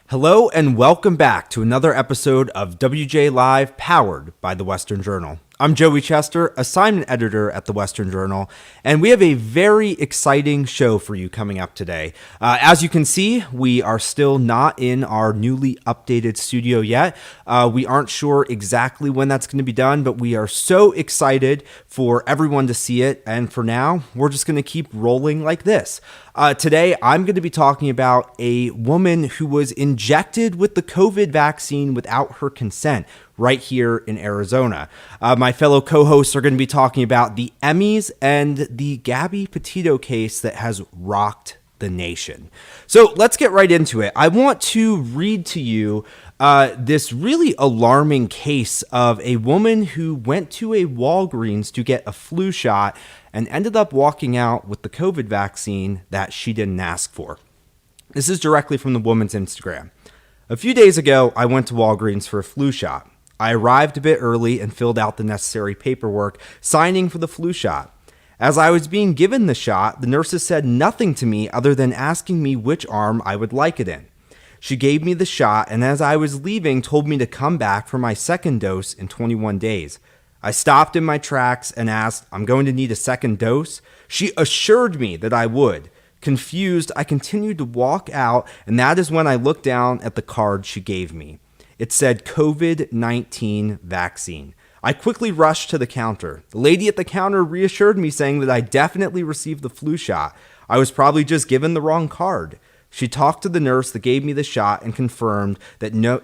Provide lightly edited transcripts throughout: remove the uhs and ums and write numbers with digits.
Hello and welcome back to another episode of WJ Live powered by the Western Journal. I'm Joey Chester, assignment editor at the Western Journal, and we have a very exciting show for you coming up today. As you can see, we are still not in our newly updated studio yet. We aren't sure exactly when that's going to be done, but we are so excited for everyone to see it. And for now, we're just going to keep rolling like this. Today, I'm going to be talking about a woman who was injected with the COVID vaccine without her consent right here in Arizona. My fellow co-hosts are going to be talking about the Emmys and the Petito case that has rocked the nation. So let's get right into it. I want to read to you this really alarming case of a woman who went to a Walgreens to get a flu shot and ended up walking out with the COVID vaccine that she didn't ask for. This is directly from the woman's Instagram. A few days ago, I went to Walgreens for a flu shot. I arrived a bit early and filled out the necessary paperwork, signing for the flu shot. As I was being given the shot, the nurses said nothing to me other than asking me which arm I would like it in. She gave me the shot, and as I was leaving, told me to come back for my second dose in 21 days. I stopped in my tracks and asked, "I'm going to need a second dose?" She assured me that I would. Confused, I continued to walk out, and that is when I looked down at the card she gave me. It said COVID-19 vaccine. I quickly rushed to the counter. The lady at the counter reassured me, saying that I definitely received the flu shot. I was probably just given the wrong card. She talked to the nurse that gave me the shot and confirmed that no,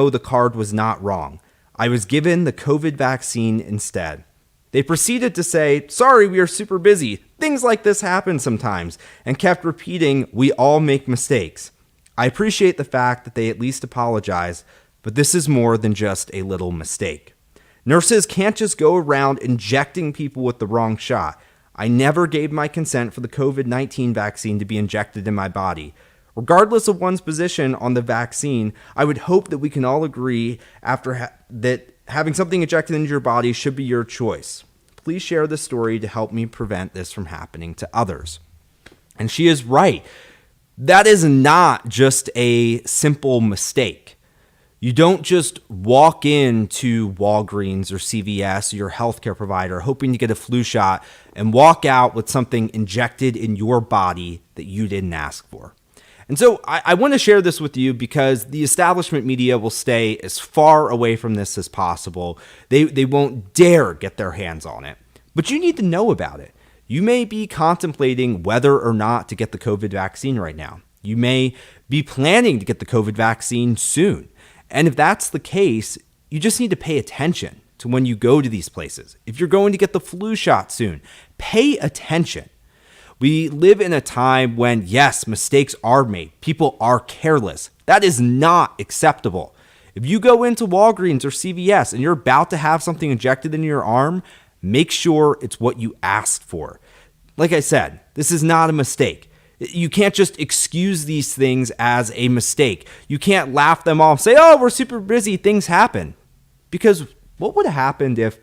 the card was not wrong. I was given the COVID vaccine instead. They proceeded to say, "Sorry, we are super busy. Things like this happen sometimes," and kept repeating, "We all make mistakes." I appreciate the fact that they at least apologized, but this is more than just a little mistake. Nurses can't just go around injecting people with the wrong shot. I never gave my consent for the COVID-19 vaccine to be injected in my body. Regardless of one's position on the vaccine, I would hope that we can all agree that having something injected into your body should be your choice. Please share this story to help me prevent this from happening to others. And she is right. That is not just a simple mistake. You don't just walk into Walgreens or CVS or your healthcare provider hoping to get a flu shot and walk out with something injected in your body that you didn't ask for. And so I want to share this with you because the establishment media will stay as far away from this as possible. They won't dare get their hands on it. But you need to know about it. You may be contemplating whether or not to get the COVID vaccine right now. You may be planning to get the COVID vaccine soon. And if that's the case, you just need to pay attention to when you go to these places. If you're going to get the flu shot soon, pay attention. We live in a time when, yes, mistakes are made. People are careless. That is not acceptable. If you go into Walgreens or CVS and you're about to have something injected into your arm, make sure it's what you asked for. Like I said, this is not a mistake. You can't just excuse these things as a mistake. You can't laugh them off, say, "Oh, we're super busy, things happen." Because what would have happened if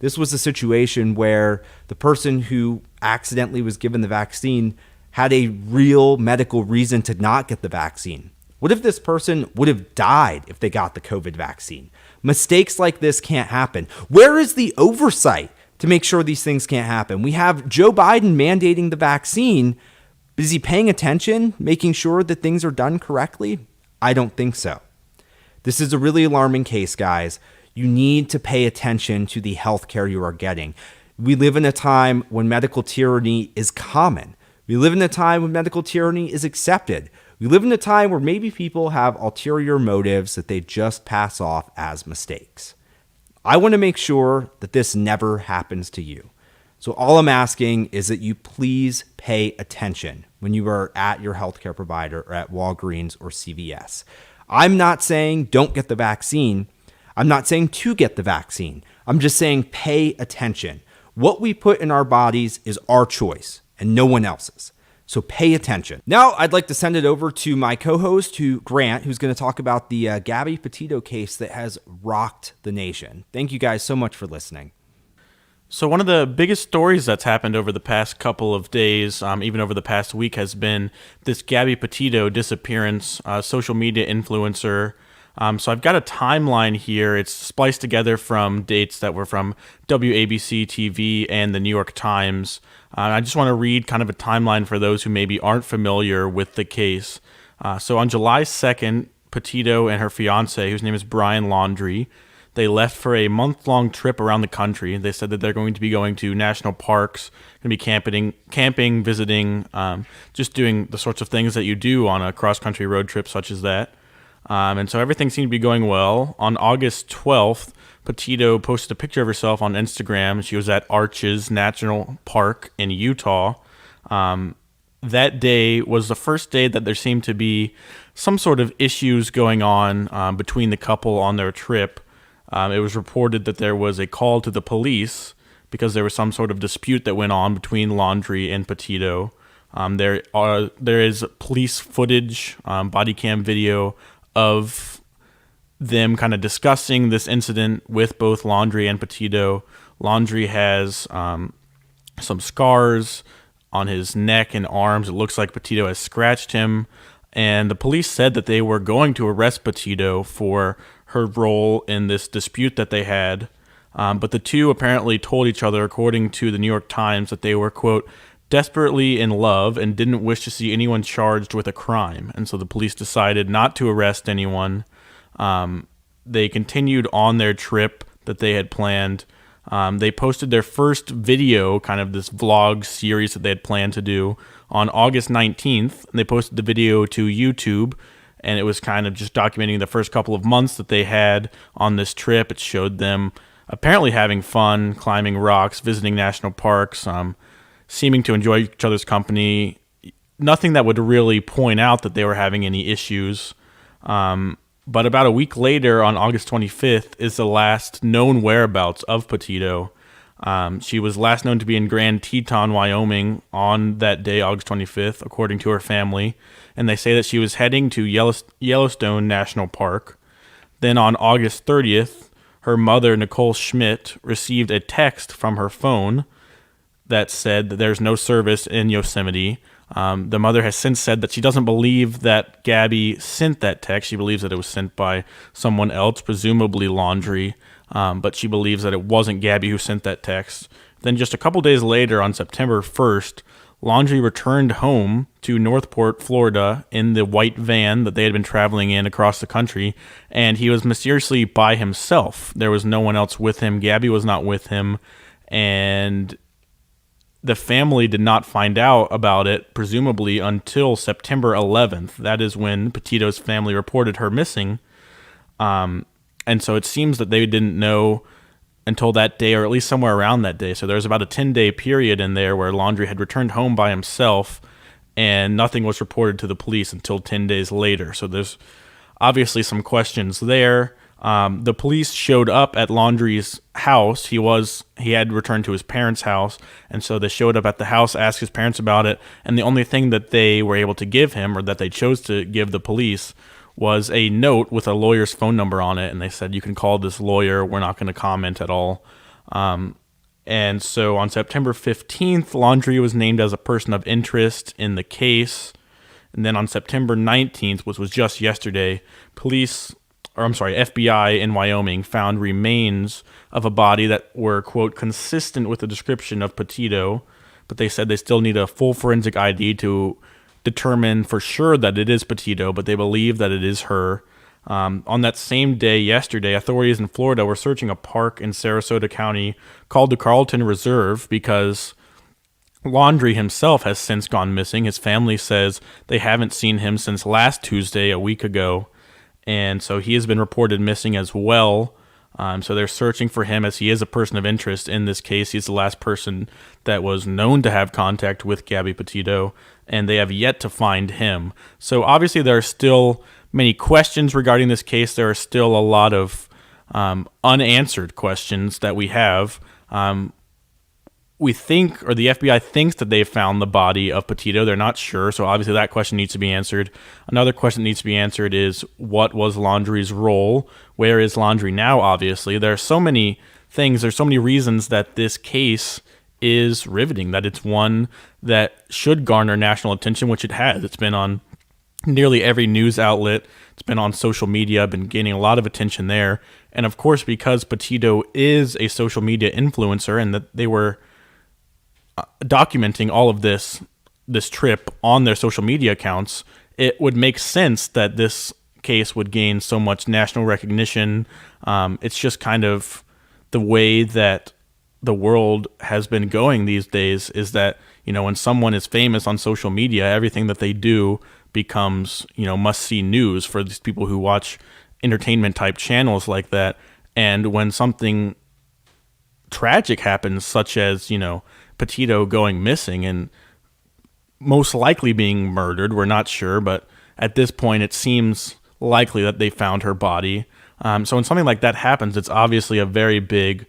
this was a situation where the person who accidentally was given the vaccine had a real medical reason to not get the vaccine? What if this person would have died if they got the COVID vaccine? Mistakes like this can't happen. Where is the oversight to make sure these things can't happen? We have Joe Biden mandating the vaccine. Is he paying attention, making sure that things are done correctly? I don't think so. This is a really alarming case, guys. You need to pay attention to the healthcare you are getting. We live in a time when medical tyranny is common. We live in a time when medical tyranny is accepted. We live in a time where maybe people have ulterior motives that they just pass off as mistakes. I want to make sure that this never happens to you. So all I'm asking is that you please pay attention when you are at your healthcare provider or at Walgreens or CVS. I'm not saying don't get the vaccine. I'm not saying to get the vaccine. I'm just saying pay attention. What we put in our bodies is our choice and no one else's. So pay attention. Now I'd like to send it over to my co-host, Grant, who's going to talk about the Petito case that has rocked the nation. Thank you guys so much for listening. So one of the biggest stories that's happened over the past couple of days, even over the past week, has been this Gabby Petito disappearance, social media influencer. So I've got a timeline here. It's spliced together from dates that were from WABC TV and the New York Times. I just want to read kind of a timeline for those who maybe aren't familiar with the case. So on July 2nd, Petito and her fiance, whose name is Brian Laundrie, they left for a month-long trip around the country. They said that they're going to be going to national parks, going to be camping, visiting, just doing the sorts of things that you do on a cross-country road trip such as that. And so everything seemed to be going well. On August 12th, Petito posted a picture of herself on Instagram. She was at Arches National Park in Utah. That day was the first day that there seemed to be some sort of issues going on between the couple on their trip. It was reported that there was a call to the police because there was some sort of dispute that went on between Laundrie and Petito. There is police footage, body cam video of them kind of discussing this incident with both Laundrie and Petito. Laundrie has some scars on his neck and arms. It looks like Petito has scratched him. And the police said that they were going to arrest Petito for her role in this dispute that they had. But the two apparently told each other, according to the New York Times, that they were, quote, desperately in love and didn't wish to see anyone charged with a crime. And so the police decided not to arrest anyone. They continued on their trip that they had planned. They posted their first video, kind of this vlog series that they had planned to do, on August 19th. They posted the video to YouTube, and it was kind of just documenting the first couple of months that they had on this trip. It showed them apparently having fun, climbing rocks, visiting national parks, seeming to enjoy each other's company. Nothing that would really point out that they were having any issues. But about a week later, on August 25th, is the last known whereabouts of Petito. She was last known to be in Grand Teton, Wyoming on that day, August 25th, according to her family. And they say that she was heading to Yellowstone National Park. Then on August 30th, her mother, Nicole Schmidt, received a text from her phone that said that there's no service in Yosemite. The mother has since said that she doesn't believe that Gabby sent that text. She believes that it was sent by someone else, presumably Laundrie, but she believes that it wasn't Gabby who sent that text. Then just a couple days later, on September 1st, Laundrie returned home to Northport, Florida, in the white van that they had been traveling in across the country, and he was mysteriously by himself. There was no one else with him. Gabby was not with him, and the family did not find out about it, presumably, until September 11th. That is when Petito's family reported her missing. And so it seems that they didn't know until that day, or at least somewhere around that day. So there was about a 10-day period in there where Laundrie had returned home by himself, and nothing was reported to the police until 10 days later. So there's obviously some questions there. The police showed up at Laundrie's house. He had returned to his parents' house, and so they showed up at the house, asked his parents about it, and the only thing that they were able to give him, or that they chose to give the police, was a note with a lawyer's phone number on it, and they said, you can call this lawyer, we're not going to comment at all. And so on September 15th, Laundrie was named as a person of interest in the case, and then on September 19th, which was just yesterday, FBI in Wyoming found remains of a body that were, quote, consistent with the description of Petito, but they said they still need a full forensic ID to determine for sure that it is Petito, but they believe that it is her. On that same day yesterday, authorities in Florida were searching a park in Sarasota County called the Carlton Reserve because Laundrie himself has since gone missing. His family says they haven't seen him since last Tuesday, a week ago. And so he has been reported missing as well. So they're searching for him as he is a person of interest in this case. He's the last person that was known to have contact with Gabby Petito, and they have yet to find him. So obviously there are still many questions regarding this case. There are still a lot of unanswered questions that we have. We think, or the FBI thinks, that they've found the body of Petito. They're not sure, so obviously that question needs to be answered. Another question that needs to be answered is, what was Laundrie's role? Where is Laundrie now, obviously? There are so many things. There's so many reasons that this case is riveting, that it's one that should garner national attention, which it has. It's been on nearly every news outlet. It's been on social media, been gaining a lot of attention there. And of course, because Petito is a social media influencer and that they were documenting all of this trip on their social media accounts, it would make sense that this case would gain so much national recognition. It's just kind of the way that the world has been going these days, is that, when someone is famous on social media, everything that they do becomes, must-see news for these people who watch entertainment type channels like that. And when something tragic happens, such as, Petito going missing and most likely being murdered, we're not sure, but at this point it seems likely that they found her body. So when something like that happens, it's obviously a very big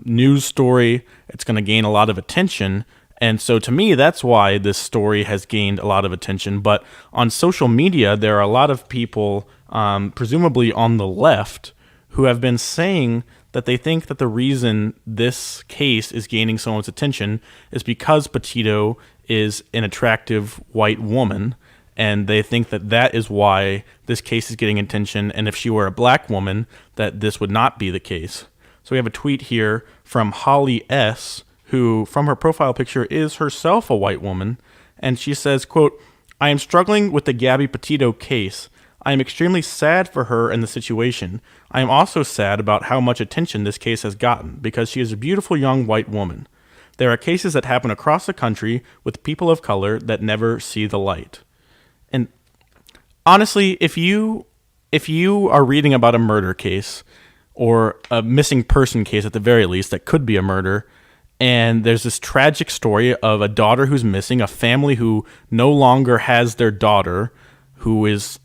news story. It's going to gain a lot of attention. And so to me, that's why this story has gained a lot of attention. But on social media, there are a lot of people, presumably on the left, who have been saying that they think that the reason this case is gaining so much attention is because Petito is an attractive white woman. And they think that that is why this case is getting attention. And if she were a black woman, that this would not be the case. So we have a tweet here from Holly S., who, from her profile picture, is herself a white woman. And she says, quote, "I am struggling with the Gabby Petito case. I am extremely sad for her and the situation. I am also sad about how much attention this case has gotten, because she is a beautiful young white woman. There are cases that happen across the country with people of color that never see the light." And honestly, if you are reading about a murder case, or a missing person case at the very least, that could be a murder, and there's this tragic story of a daughter who's missing, a family who no longer has their daughter, who is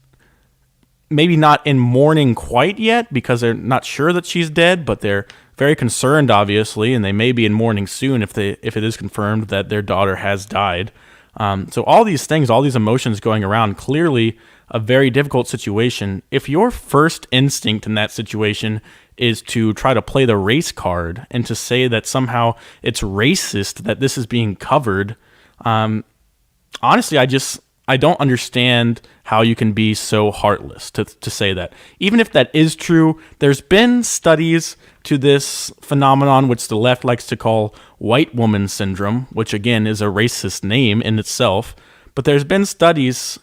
maybe not in mourning quite yet because they're not sure that she's dead, but they're very concerned, obviously, and they may be in mourning soon if it is confirmed that their daughter has died. So all these things, all these emotions going around, clearly a very difficult situation. If your first instinct in that situation is to try to play the race card and to say that somehow it's racist that this is being covered, honestly, I don't understand how you can be so heartless to say that. Even if that is true, there's been studies to this phenomenon, which the left likes to call white woman syndrome, which again is a racist name in itself. But there's been studies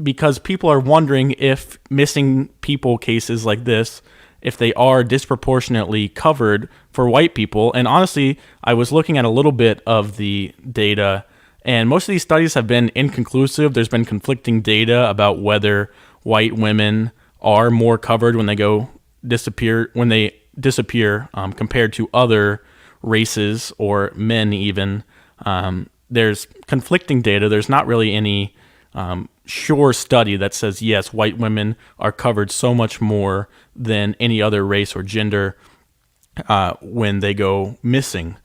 because people are wondering if missing people cases like this, if they are disproportionately covered for white people. And honestly, I was looking at a little bit of the data, and most of these studies have been inconclusive. There's been conflicting data about whether white women are more covered when they disappear compared to other races or men even. There's conflicting data. There's not really any sure study that says, yes, white women are covered so much more than any other race or gender when they go missing.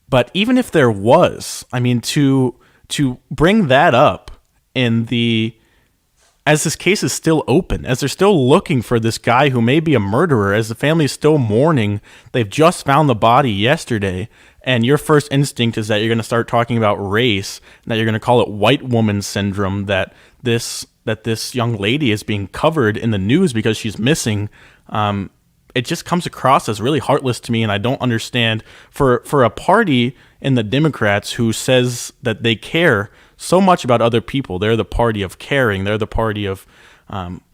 But even if there was, I mean, to bring that up as this case is still open, as they're still looking for this guy who may be a murderer, as the family is still mourning, they've just found the body yesterday, and your first instinct is that you're going to start talking about race, and that you're going to call it white woman syndrome, that this young lady is being covered in the news because she's missing. It just comes across as really heartless to me, and I don't understand for a party in the Democrats who says that they care so much about other people. They're the party of caring. They're the party of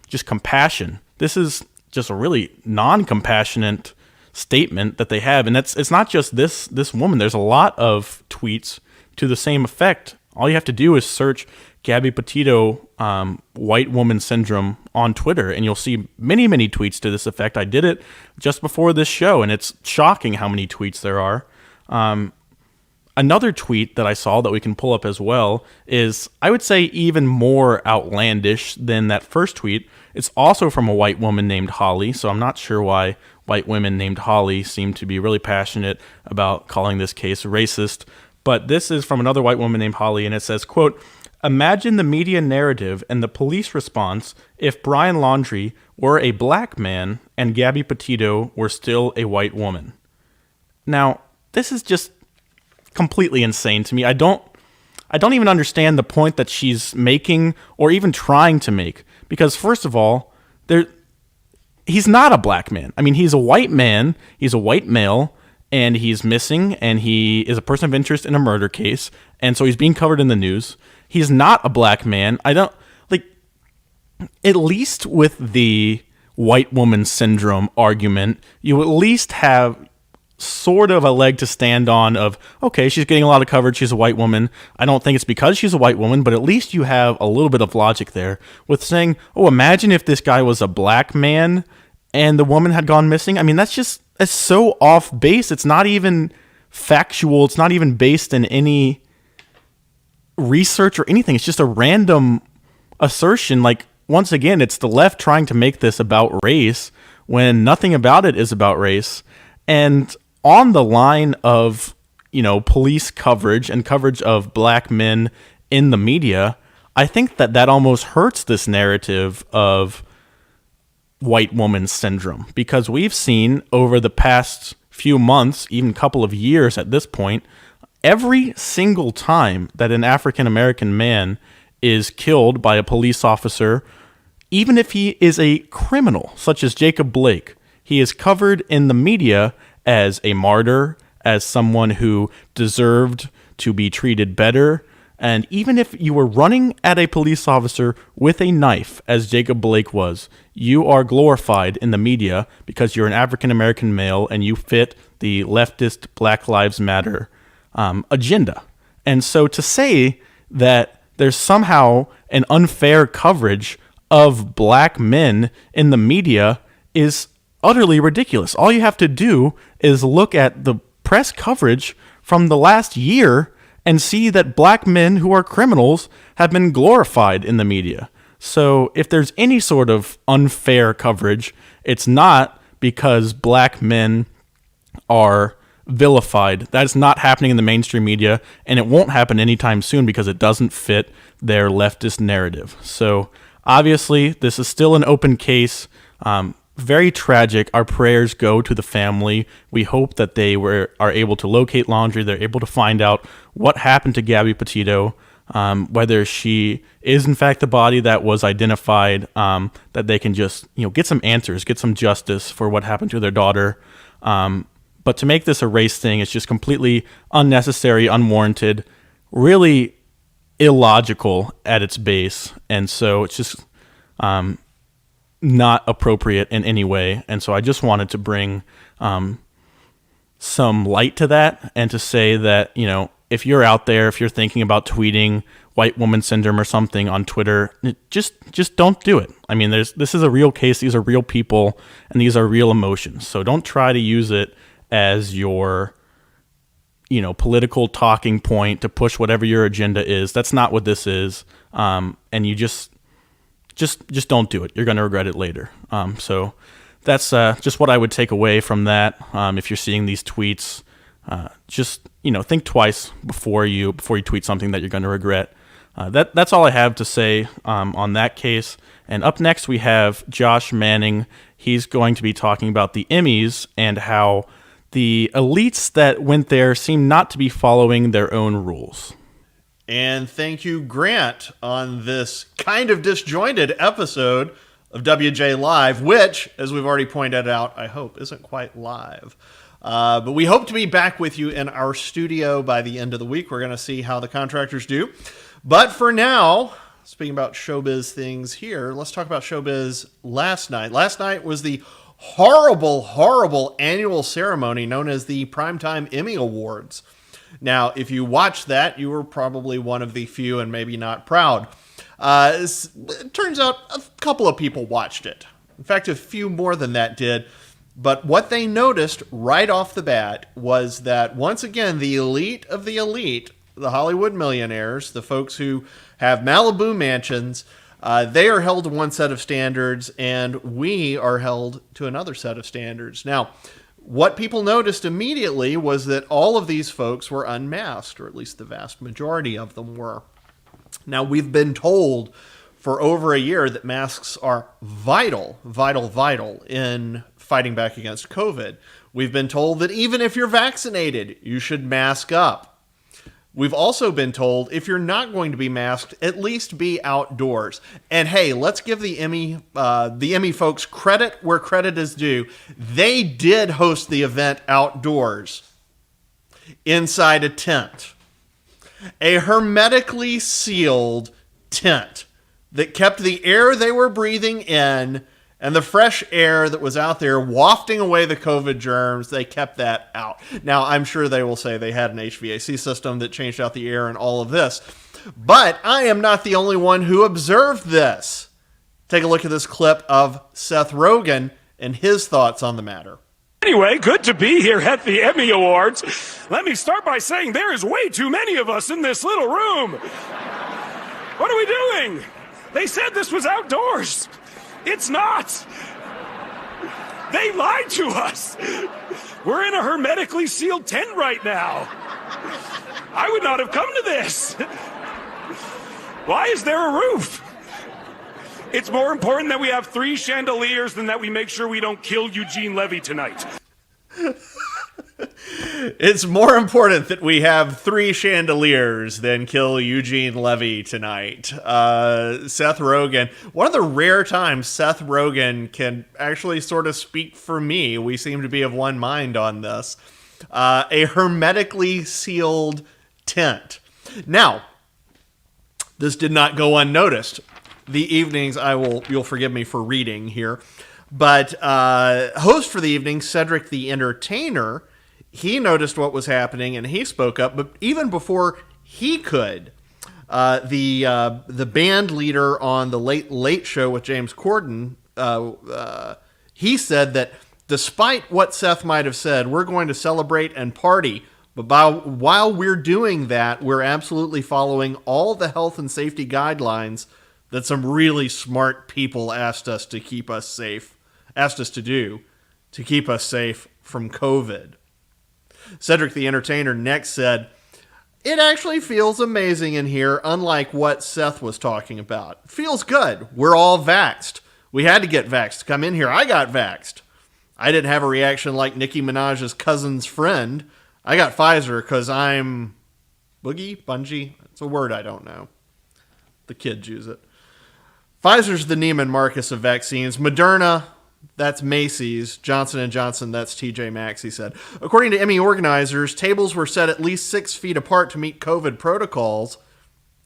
just compassion. This is just a really non-compassionate statement that they have, and it's not just this woman. There's a lot of tweets to the same effect. All you have to do is search Gabby Petito white woman syndrome on Twitter, and you'll see many, many tweets to this effect. I did it just before this show, and it's shocking how many tweets there are. Another tweet that I saw that we can pull up as well is, I would say, even more outlandish than that first tweet. It's also from a white woman named Holly, so I'm not sure why white women named Holly seem to be really passionate about calling this case racist. But this is from another white woman named Holly, and it says, quote, "Imagine the media narrative and the police response if Brian Laundrie were a black man and Gabby Petito were still a white woman." Now, this is just completely insane to me. I don't even understand the point that she's making or even trying to make. Because first of all, he's not a black man. I mean, he's a white man, he's a white male, and he's missing, and he is a person of interest in a murder case, and so he's being covered in the news. He's not a black man. At least with the white woman syndrome argument, you at least have sort of a leg to stand on of, okay, she's getting a lot of coverage, she's a white woman. I don't think it's because she's a white woman, but at least you have a little bit of logic there with saying, oh, imagine if this guy was a black man and the woman had gone missing. I mean, that's so off base. It's not even factual. It's not even based in any research or anything. It's just a random assertion. Like, once again, it's the left trying to make this about race when nothing about it is about race. And on the line of, police coverage and coverage of black men in the media, I think that almost hurts this narrative of white woman syndrome, because we've seen over the past few months, even couple of years at this point, every single time that an African American man is killed by a police officer, even if he is a criminal, such as Jacob Blake, he is covered in the media as a martyr, as someone who deserved to be treated better. And even if you were running at a police officer with a knife, as Jacob Blake was, you are glorified in the media because you're an African-American male and you fit the leftist Black Lives Matter agenda. And so to say that there's somehow an unfair coverage of black men in the media is utterly ridiculous. All you have to do is look at the press coverage from the last year and see that black men who are criminals have been glorified in the media. So if there's any sort of unfair coverage, it's not because black men are vilified. That's not happening in the mainstream media, and it won't happen anytime soon because it doesn't fit their leftist narrative. So obviously, this is still an open case. Very tragic. Our prayers go to the family. We hope that they are able to locate Laundrie. They're able to find out what happened to Gabby Petito, whether she is in fact the body that was identified, that they can just get some answers, get some justice for what happened to their daughter. But to make this a race thing is just completely unnecessary, unwarranted, really illogical at its base. And so it's just not appropriate in any way. And so I just wanted to bring some light to that and to say that, if you're out there, if you're thinking about tweeting white woman syndrome or something on Twitter, just don't do it. I mean, this is a real case. These are real people and these are real emotions. So don't try to use it as your, political talking point to push whatever your agenda is. That's not what this is. And you just don't do it. You're going to regret it later. So that's just what I would take away from that. If you're seeing these tweets, just think twice before you tweet something that you're going to regret. That's all I have to say on that case. And up next we have Josh Manning. He's going to be talking about the Emmys and how the elites that went there seem not to be following their own rules. And thank you, Grant, on this kind of disjointed episode of WJ Live, which, as we've already pointed out, I hope isn't quite live. But we hope to be back with you in our studio by the end of the week. We're going to see how the contractors do. But for now, speaking about showbiz things here, let's talk about showbiz last night. Last night was the horrible annual ceremony known as the Primetime Emmy Awards. Now, if you watched that, you were probably one of the few and maybe not proud. It turns out a couple of people watched it. In fact, a few more than that did. But what they noticed right off the bat was that, once again, the elite of the elite, the Hollywood millionaires, the folks who have Malibu mansions, they are held to one set of standards, and we are held to another set of standards. Now, what people noticed immediately was that all of these folks were unmasked, or at least the vast majority of them were. Now, we've been told for over a year that masks are vital in fighting back against COVID. We've been told that even if you're vaccinated, you should mask up. We've also been told if you're not going to be masked, at least be outdoors. And hey, let's give the Emmy folks credit where credit is due. They did host the event outdoors, inside a tent, a hermetically sealed tent that kept the air they were breathing in and the fresh air that was out there wafting away the COVID germs. They kept that out. Now, I'm sure they will say they had an HVAC system that changed out the air and all of this. But I am not the only one who observed this. Take a look at this clip of Seth Rogen and his thoughts on the matter. Anyway, good to be here at the Emmy Awards. Let me start by saying there is way too many of us in this little room. What are we doing? They said this was outdoors. It's not. They lied to us. We're in a hermetically sealed tent right now. I would not have come to this. Why is there a roof? It's more important that we have 3 chandeliers than that we make sure we don't kill Eugene Levy tonight. It's more important that we have 3 chandeliers than kill Eugene Levy tonight. Seth Rogen, one of the rare times Seth Rogen can actually sort of speak for me. We seem to be of one mind on this. A hermetically sealed tent. Now, this did not go unnoticed. The evenings, you'll forgive me for reading here, but host for the evening, Cedric the Entertainer, he noticed what was happening and he spoke up. But even before he could, the band leader on the Late Show with James Corden, he said that despite what Seth might have said, we're going to celebrate and party. But while we're doing that, we're absolutely following all the health and safety guidelines that some really smart people asked us to keep us safe, asked us to do to keep us safe from COVID. Cedric the Entertainer next said, "It actually feels amazing in here, unlike what Seth was talking about. Feels good. We're all vaxxed. We had to get vaxxed to come in here. I got vaxxed. I didn't have a reaction like Nicki Minaj's cousin's friend. I got Pfizer because I'm bungee. It's a word I don't know. The kids use it. Pfizer's the Neiman Marcus of vaccines. Moderna, that's Macy's. Johnson & Johnson, that's TJ Maxx," he said. According to Emmy organizers, tables were set at least 6 feet apart to meet COVID protocols.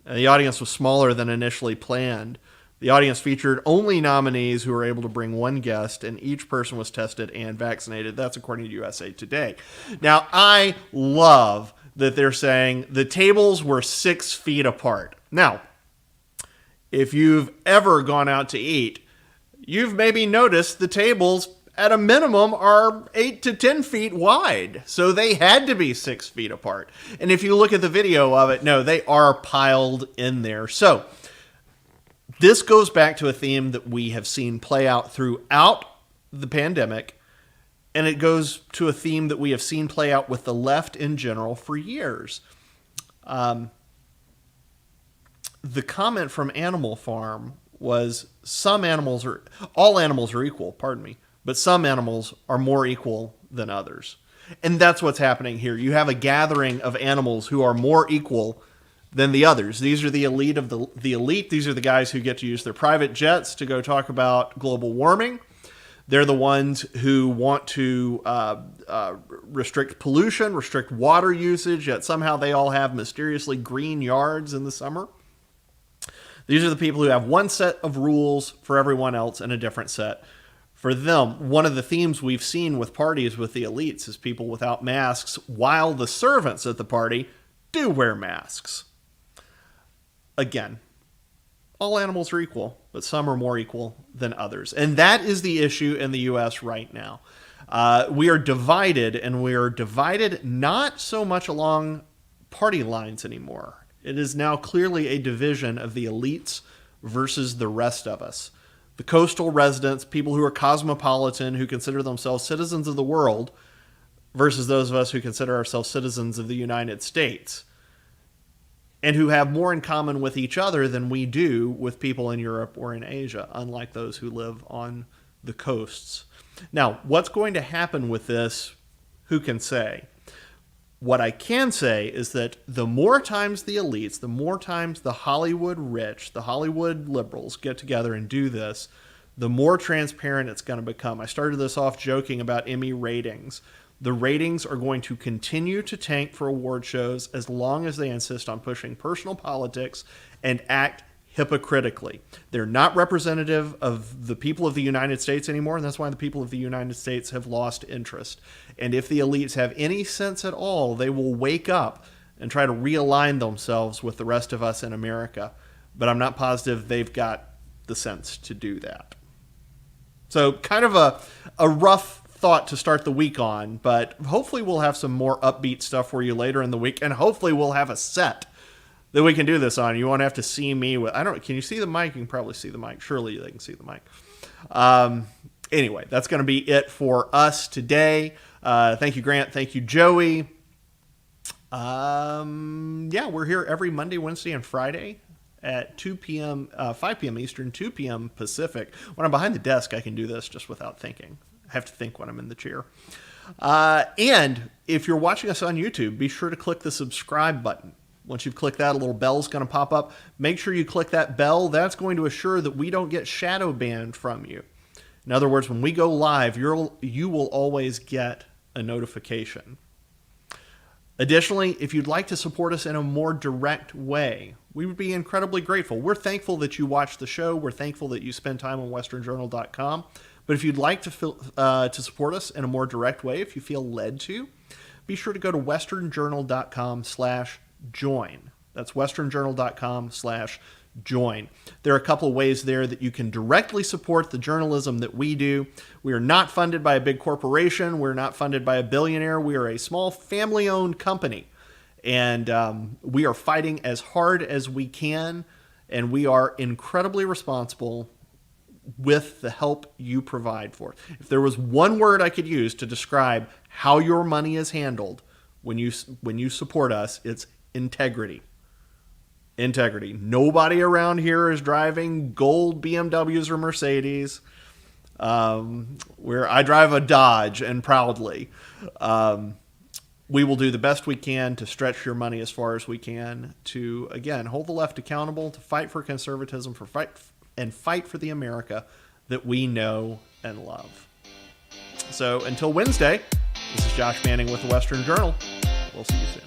The audience was smaller than initially planned. The audience featured only nominees who were able to bring 1 guest, and each person was tested and vaccinated. That's according to USA Today. Now, I love that they're saying the tables were 6 feet apart. Now, if you've ever gone out to eat, you've maybe noticed the tables at a minimum are 8 to 10 feet wide. So they had to be 6 feet apart. And if you look at the video of it, no, they are piled in there. So this goes back to a theme that we have seen play out throughout the pandemic. And it goes to a theme that we have seen play out with the left in general for years. The comment from Animal Farm was all animals are equal, but some animals are more equal than others. And that's what's happening here. You have a gathering of animals who are more equal than the others. These are the elite of the elite. These are the guys who get to use their private jets to go talk about global warming. They're the ones who want to restrict pollution, restrict water usage, yet somehow they all have mysteriously green yards in the summer. These are the people who have one set of rules for everyone else and a different set for them. One of the themes we've seen with parties with the elites is people without masks, while the servants at the party do wear masks. Again, all animals are equal, but some are more equal than others. And that is the issue in the U.S. right now. We are divided, and we are divided not so much along party lines anymore. It is now clearly a division of the elites versus the rest of us. The coastal residents, people who are cosmopolitan, who consider themselves citizens of the world, versus those of us who consider ourselves citizens of the United States. and who have more in common with each other than we do with people in Europe or in Asia, unlike those who live on the coasts. Now, what's going to happen with this, who can say? What I can say is that the more times the elites, the more times the Hollywood rich, the Hollywood liberals get together and do this, the more transparent it's going to become. I started this off joking about Emmy ratings. The ratings are going to continue to tank for award shows as long as they insist on pushing personal politics and act hypocritically. They're not representative of the people of the United States anymore, and that's why the people of the United States have lost interest. And if the elites have any sense at all, they will wake up and try to realign themselves with the rest of us in America. But I'm not positive they've got the sense to do that. So kind of a rough thought to start the week on, but hopefully we'll have some more upbeat stuff for you later in the week, and hopefully we'll have a set that we can do this on. You won't have to see me with, can you see the mic? You can probably see the mic. Surely they can see the mic. Anyway, that's going to be it for us today. Thank you, Grant. Thank you, Joey. We're here every Monday, Wednesday, and Friday at 2 p.m., 5 p.m. Eastern, 2 p.m. Pacific. When I'm behind the desk, I can do this just without thinking. I have to think when I'm in the chair. And if you're watching us on YouTube, be sure to click the subscribe button. Once you've clicked that, a little bell's going to pop up. Make sure you click that bell. That's going to assure that we don't get shadow banned from you. In other words, when we go live, you will always get a notification. Additionally, if you'd like to support us in a more direct way, we would be incredibly grateful. We're thankful that you watch the show. We're thankful that you spend time on westernjournal.com. But if you'd like to support us in a more direct way, if you feel led to, be sure to go to westernjournal.com/join. That's westernjournal.com/join. There are a couple of ways there that you can directly support the journalism that we do. We are not funded by a big corporation. We're not funded by a billionaire. We are a small family-owned company. And we are fighting as hard as we can. And we are incredibly responsible with the help you provide for it. If there was one word I could use to describe how your money is handled when you support us, it's integrity. Integrity. Nobody around here is driving gold BMWs or Mercedes. Where I drive a Dodge, and proudly. We will do the best we can to stretch your money as far as we can to, again, hold the left accountable, to fight for conservatism, fight for the America that we know and love. So until Wednesday, this is Josh Manning with the Western Journal. We'll see you soon.